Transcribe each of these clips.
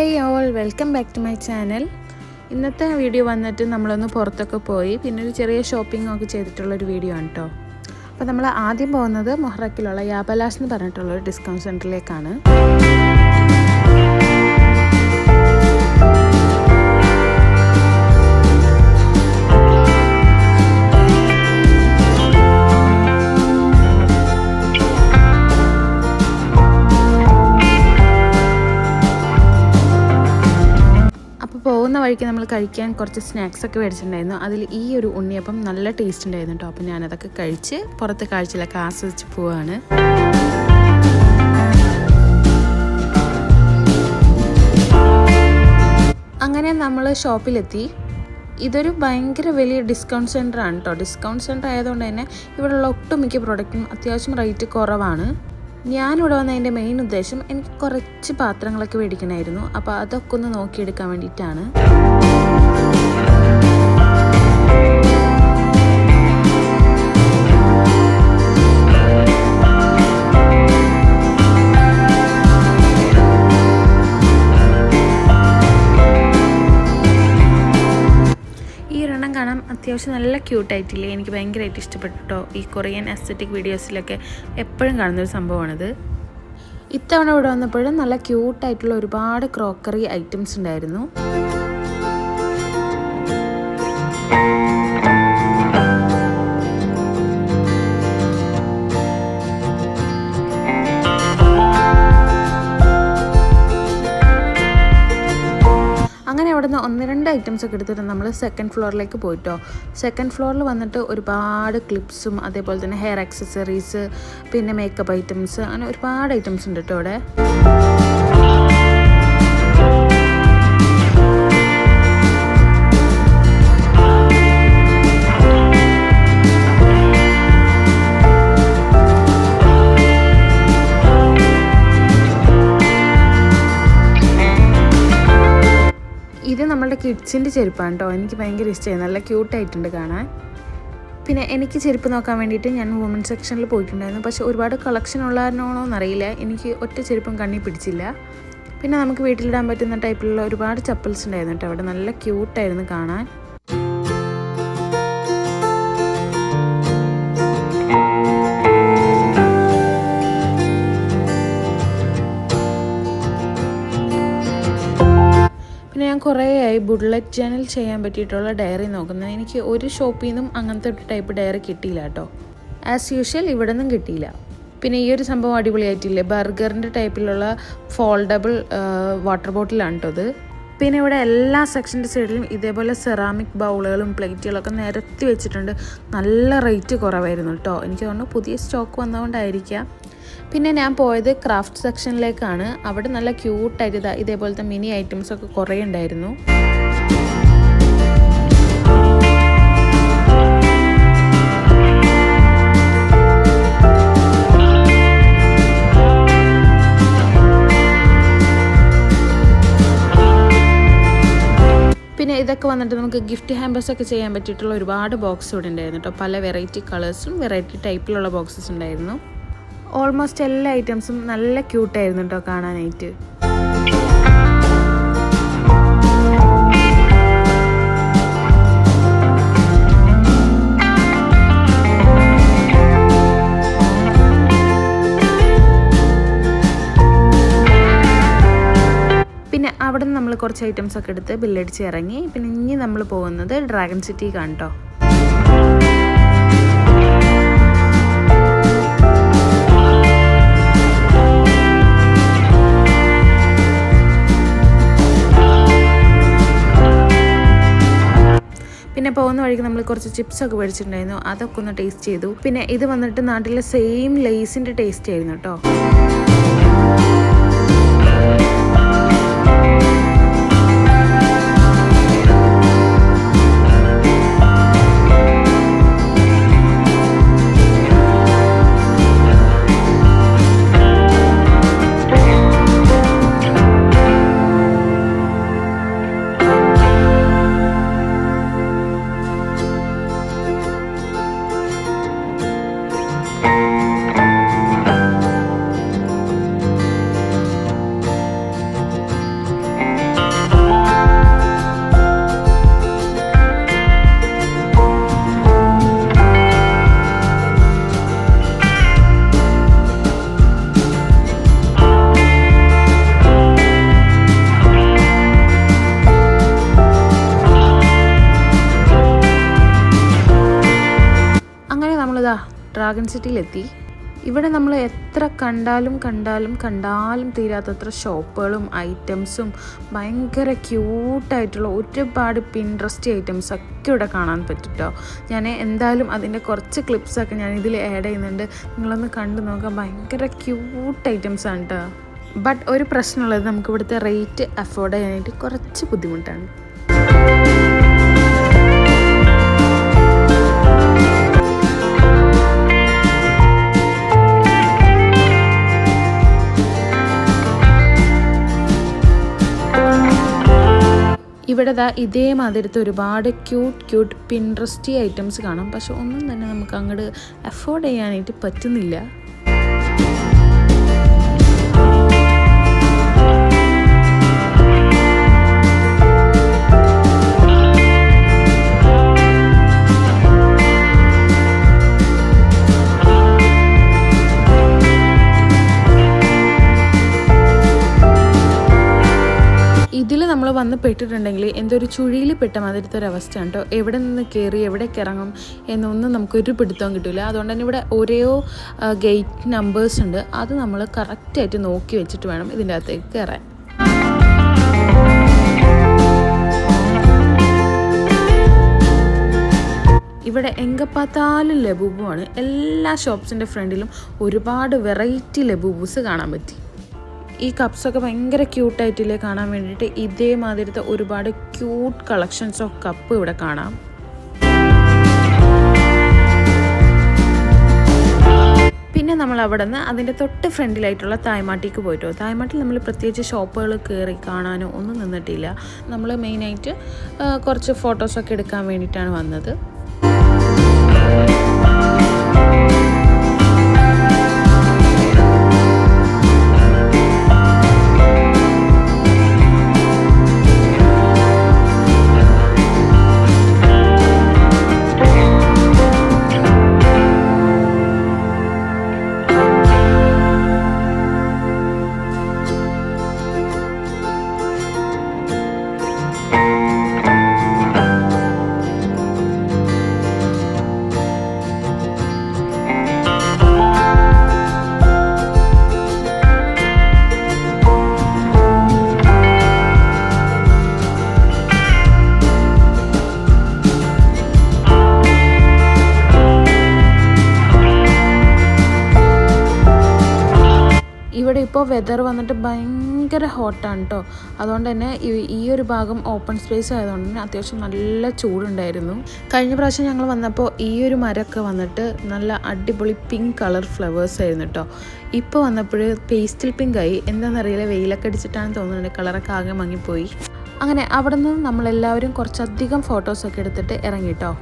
Hi all, welcome back to my channel. ഇന്നത്തെ video വന്നിട്ട് നമ്മളൊന്ന് പുറത്തൊക്കെ പോയി പിന്നെ ഒരു ചെറിയ ഷോപ്പിംഗ് ഒക്കെ ചെയ്തിട്ടുള്ളൊരു വീഡിയോ ആണ് കേട്ടോ. അപ്പോൾ നമ്മൾ ആദ്യം പോകുന്നത് മൊഹറക്കിലുള്ള യാബലാസ് എന്ന് പറഞ്ഞിട്ടുള്ളൊരു ഡിസ്കൗണ്ട് സെൻറ്ററിലേക്കാണ്. പോകുന്ന വഴിക്ക് നമ്മൾ കഴിക്കാൻ കുറച്ച് സ്നാക്സ് ഒക്കെ മേടിച്ചിട്ടുണ്ടായിരുന്നു. അതിൽ ഈ ഒരു ഉണ്ണിയപ്പം നല്ല ടേസ്റ്റ് ഉണ്ടായിരുന്നു കേട്ടോ. അപ്പം ഞാനതൊക്കെ കഴിച്ച് പുറത്തെ കാഴ്ചയിലൊക്കെ ആസ്വദിച്ച് പോവാണ്. അങ്ങനെ നമ്മൾ ഷോപ്പിലെത്തി. ഇതൊരു ഭയങ്കര വലിയ ഡിസ്കൗണ്ട് സെൻറ്റർ ആണ് കേട്ടോ. ഡിസ്കൗണ്ട് സെൻറ്റർ ആയതുകൊണ്ട് തന്നെ ഇവിടെയുള്ള ഒട്ടുമിക്ക പ്രോഡക്റ്റും അത്യാവശ്യം റേറ്റ് കുറവാണ്. ഞാനിവിടെ വന്നതിൻ്റെ മെയിൻ ഉദ്ദേശം എനിക്ക് കുറച്ച് പാത്രങ്ങളൊക്കെ മേടിക്കണമായിരുന്നു. അപ്പോൾ അതൊക്കെ ഒന്ന് നോക്കിയെടുക്കാൻ വേണ്ടിയിട്ടാണ്. കാണാൻ അത്യാവശ്യം നല്ല ക്യൂട്ടായിട്ടില്ലേ? എനിക്ക് ഭയങ്കരമായിട്ട് ഇഷ്ടപ്പെട്ടു കേട്ടോ. ഈ കൊറിയൻ അസ്തെറ്റിക് വീഡിയോസിലൊക്കെ എപ്പോഴും കാണുന്നൊരു സംഭവമാണിത്. ഇത്തവണ ഇവിടെ വന്നപ്പോഴും നല്ല ക്യൂട്ടായിട്ടുള്ള ഒരുപാട് ക്രോക്കറി ഐറ്റംസ് ഉണ്ടായിരുന്നു. അങ്ങനെ അവിടെ നിന്ന് 1-2 ഐറ്റംസ് ഒക്കെ എടുത്തിട്ട് നമ്മൾ സെക്കൻഡ് ഫ്ലോറിലേക്ക് പോയിട്ടോ. സെക്കൻഡ് ഫ്ലോറിൽ വന്നിട്ട് ഒരുപാട് ക്ലിപ്സും അതേപോലെ തന്നെ ഹെയർ ആക്സസറീസ് പിന്നെ മേക്കപ്പ് ഐറ്റംസ് അങ്ങനെ ഒരുപാട് ഐറ്റംസ് ഉണ്ട് കേട്ടോ ഇവിടെ. ഇത് നമ്മളുടെ കിഡ്സിൻ്റെ ചെരുപ്പാണ് കേട്ടോ. എനിക്ക് ഭയങ്കര ഇഷ്ടമായി, നല്ല ക്യൂട്ടായിട്ടുണ്ട് കാണാൻ. പിന്നെ എനിക്ക് ചെരുപ്പ് നോക്കാൻ വേണ്ടിയിട്ട് ഞാൻ വുമൺ സെക്ഷനിൽ പോയിട്ടുണ്ടായിരുന്നു. പക്ഷേ ഒരുപാട് കളക്ഷൻ ഉള്ളതാണോ എന്നറിയില്ല, എനിക്ക് ഒറ്റ ചെരുപ്പും കണ്ണി പിടിച്ചില്ല. പിന്നെ നമുക്ക് വീട്ടിലിടാൻ പറ്റുന്ന ടൈപ്പിലുള്ള ഒരുപാട് ചപ്പൽസ് ഉണ്ടായിരുന്നു കേട്ടോ അവിടെ. നല്ല ക്യൂട്ടായിരുന്നു കാണാൻ. പിന്നെ ഞാൻ കുറേയായി ബുള്ളറ്റ് ജേർണൽ ചെയ്യാൻ പറ്റിയിട്ടുള്ള ഡയറി നോക്കുന്നത്. എനിക്ക് ഒരു ഷോപ്പിൽ നിന്നും അങ്ങനത്തെ ഒരു ടൈപ്പ് ഡയറി കിട്ടിയില്ല കേട്ടോ. ആസ് യൂഷ്വൽ ഇവിടെ നിന്നും കിട്ടിയില്ല. പിന്നെ ഈ ഒരു സംഭവം അടിപൊളിയായിട്ടില്ലേ? ബർഗറിൻ്റെ ടൈപ്പിലുള്ള ഫോൾഡബിൾ വാട്ടർ ബോട്ടിലാണ് കേട്ടോ ഇത്. പിന്നെ ഇവിടെ എല്ലാ സെക്ഷൻ്റെ സൈഡിലും ഇതേപോലെ സെറാമിക് ബൗളുകളും പ്ലേറ്റുകളൊക്കെ നിരത്തി വെച്ചിട്ടുണ്ട്. നല്ല റേറ്റ് കുറവായിരുന്നു കേട്ടോ. എനിക്ക് തോന്നുന്നു പുതിയ സ്റ്റോക്ക് വന്നതുകൊണ്ടായിരിക്കാം. പിന്നെ ഞാൻ പോയത് ക്രാഫ്റ്റ് സെക്ഷനിലേക്കാണ്. അവിടെ നല്ല ക്യൂട്ടായിട്ട് ഇതേപോലത്തെ മിനി ഐറ്റംസൊക്കെ കുറേ ഉണ്ടായിരുന്നു. പിന്നെ ഇതൊക്കെ വന്നിട്ട് നമുക്ക് ഗിഫ്റ്റ് ഹാമ്പേഴ്സ് ഒക്കെ ചെയ്യാൻ പറ്റിയിട്ടുള്ള ഒരുപാട് ബോക്സ് ഇവിടെ ഉണ്ടായിരുന്നു കേട്ടോ. പല വെറൈറ്റി കളേഴ്സും വെറൈറ്റി ടൈപ്പിലുള്ള ബോക്സസ് ഉണ്ടായിരുന്നു. ഓൾമോസ്റ്റ് എല്ലാ ഐറ്റംസും നല്ല ക്യൂട്ടായിരുന്നു കേട്ടോ കാണാനായിട്ട്. പിന്നെ അവിടെ നിന്ന് നമ്മൾ കുറച്ച് ഐറ്റംസ് ഒക്കെ എടുത്ത് ബില്ലടിച്ച് ഇറങ്ങി. പിന്നെ ഇനി നമ്മൾ പോകുന്നത് ഡ്രാഗൺ സിറ്റി കാണട്ടോ. പിന്നെ പോകുന്ന വഴിക്ക് നമ്മൾ കുറച്ച് ചിപ്സ് ഒക്കെ മേടിച്ചിട്ടുണ്ടായിരുന്നു. അതൊക്കെ ഒന്ന് ടേസ്റ്റ് ചെയ്തു. പിന്നെ ഇത് വന്നിട്ട് നാട്ടിലെ സെയിം ലേസിൻ്റെ ടേസ്റ്റ് ആയിരുന്നു കേട്ടോ. ഗാർഡൻ സിറ്റിയിലെത്തി. ഇവിടെ നമ്മൾ എത്ര കണ്ടാലും തീരാത്തത്ര ഷോപ്പുകളും ഐറ്റംസും ഭയങ്കര ക്യൂട്ടായിട്ടുള്ള ഒരുപാട് പിൻട്രസ്റ്റി ഐറ്റംസ് ഒക്കെ ഇവിടെ കാണാൻ പറ്റും കേട്ടോ. ഞാൻ എന്തായാലും അതിൻ്റെ കുറച്ച് ക്ലിപ്സൊക്കെ ഞാൻ ഇതിൽ ആഡ് ചെയ്യുന്നുണ്ട്, നിങ്ങളൊന്ന് കണ്ടു നോക്കാം. ഭയങ്കര ക്യൂട്ട് ഐറ്റംസാണ് കേട്ടോ. ബട്ട് ഒരു പ്രശ്നമുള്ളത് നമുക്ക് ഇവിടുത്തെ റേറ്റ് അഫോർഡ് ചെയ്യാനായിട്ട് കുറച്ച് ബുദ്ധിമുട്ടാണ്. ഇവിടെ ഇതേമാതിരത്തെ ഒരുപാട് ക്യൂട്ട് പിൻട്രസ്റ്റി ഐറ്റംസ് കാണാം. പക്ഷെ ഒന്നും തന്നെ നമുക്ക് അങ്ങോട്ട് അഫോർഡ് ചെയ്യാനായിട്ട് പറ്റുന്നില്ല. ഇതിൽ നമ്മൾ വന്ന് പെട്ടിട്ടുണ്ടെങ്കിൽ എന്തൊരു ചുഴിയിൽ പെട്ട മാതിരത്തെ ഒരവസ്ഥയാണ് കേട്ടോ. എവിടെ നിന്ന് കയറി എവിടേക്ക് ഇറങ്ങും എന്നൊന്നും നമുക്കൊരു പിടുത്തവും കിട്ടില്ല. അതുകൊണ്ട് തന്നെ ഇവിടെ ഓരോ ഗേറ്റ് നമ്പേഴ്സ് ഉണ്ട്, അത് നമ്മൾ കറക്റ്റായിട്ട് നോക്കി വെച്ചിട്ട് വേണം ഇതിൻ്റെ അകത്തേക്ക് കയറാൻ. ഇവിടെ എങ്കപ്പാത്താലും ലബൂബുമാണ്. എല്ലാ ഷോപ്സിൻ്റെ ഫ്രണ്ടിലും ഒരുപാട് വെറൈറ്റി ലബൂബൂസ് കാണാൻ പറ്റി. ഈ കപ്സൊക്കെ ഭയങ്കര ക്യൂട്ടായിട്ടില്ലേ കാണാൻ വേണ്ടിയിട്ട്. ഇതേമാതിരത്തെ ഒരുപാട് ക്യൂട്ട് കളക്ഷൻസ് ഓഫ് കപ്പ് ഇവിടെ കാണാം. പിന്നെ നമ്മൾ അവിടെ നിന്ന് അതിൻ്റെ തൊട്ട് ഫ്രണ്ടിലായിട്ടുള്ള തായ്മാട്ടിക്ക് പോയിട്ടോ. തായ്മാട്ടിൽ നമ്മൾ പ്രത്യേകിച്ച് ഷോപ്പുകൾ കയറി കാണാനോ ഒന്നും നിന്നിട്ടില്ല. നമ്മൾ മെയിനായിട്ട് കുറച്ച് ഫോട്ടോസൊക്കെ എടുക്കാൻ വേണ്ടിയിട്ടാണ് വന്നത്. ഇവിടെ ഇപ്പോൾ വെതർ വന്നിട്ട് ഭയങ്കര ഹോട്ടാണ് കേട്ടോ. അതുകൊണ്ട് തന്നെ ഈ ഒരു ഭാഗം ഓപ്പൺ സ്പേസ് ആയതുകൊണ്ട് തന്നെ അത്യാവശ്യം നല്ല ചൂടുണ്ടായിരുന്നു. കഴിഞ്ഞ പ്രാവശ്യം ഞങ്ങൾ വന്നപ്പോൾ ഈ ഒരു മരമൊക്കെ വന്നിട്ട് നല്ല അടിപൊളി പിങ്ക് കളർ ഫ്ലവേഴ്സ് ആയിരുന്നു കേട്ടോ. ഇപ്പോൾ വന്നപ്പോൾ പേസ്റ്റൽ പിങ്ക് ആയി. എന്താണെന്നറിയില്ല, വെയിലൊക്കെ അടിച്ചിട്ടാണെന്ന് തോന്നുന്നുണ്ട്, കളറൊക്കെ ആകെ മങ്ങിപ്പോയി. അങ്ങനെ അവിടെ നിന്ന് നമ്മളെല്ലാവരും കുറച്ചധികം ഫോട്ടോസൊക്കെ എടുത്തിട്ട് ഇറങ്ങി കേട്ടോ.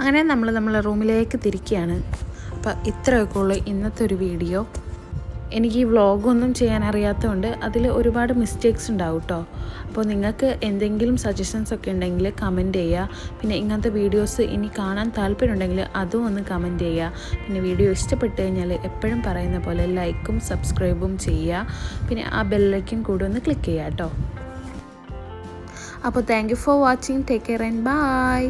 അങ്ങനെ നമ്മൾ നമ്മളെ റൂമിലേക്ക് തിരിക്കുകയാണ്. അപ്പോൾ ഇത്രയൊക്കെ ഉള്ളൂ ഇന്നത്തെ ഒരു വീഡിയോ. എനിക്ക് ഈ വ്ളോഗൊന്നും ചെയ്യാൻ അറിയാത്തതുകൊണ്ട് അതിൽ ഒരുപാട് മിസ്റ്റേക്സ് ഉണ്ടാവും കേട്ടോ. അപ്പോൾ നിങ്ങൾക്ക് എന്തെങ്കിലും സജഷൻസ് ഒക്കെ ഉണ്ടെങ്കിൽ കമൻറ്റ് ചെയ്യുക. പിന്നെ ഇങ്ങനത്തെ വീഡിയോസ് ഇനി കാണാൻ താല്പര്യമുണ്ടെങ്കിൽ അതും ഒന്ന് കമൻറ്റ് ചെയ്യുക. പിന്നെ വീഡിയോ ഇഷ്ടപ്പെട്ട് കഴിഞ്ഞാൽ എപ്പോഴും പറയുന്ന പോലെ ലൈക്കും സബ്സ്ക്രൈബും ചെയ്യുക. പിന്നെ ആ ബെല്ലൈക്കൻ കൂടെ ഒന്ന് ക്ലിക്ക് ചെയ്യുക കേട്ടോ. അപ്പോൾ thank you for watching. Take care and by.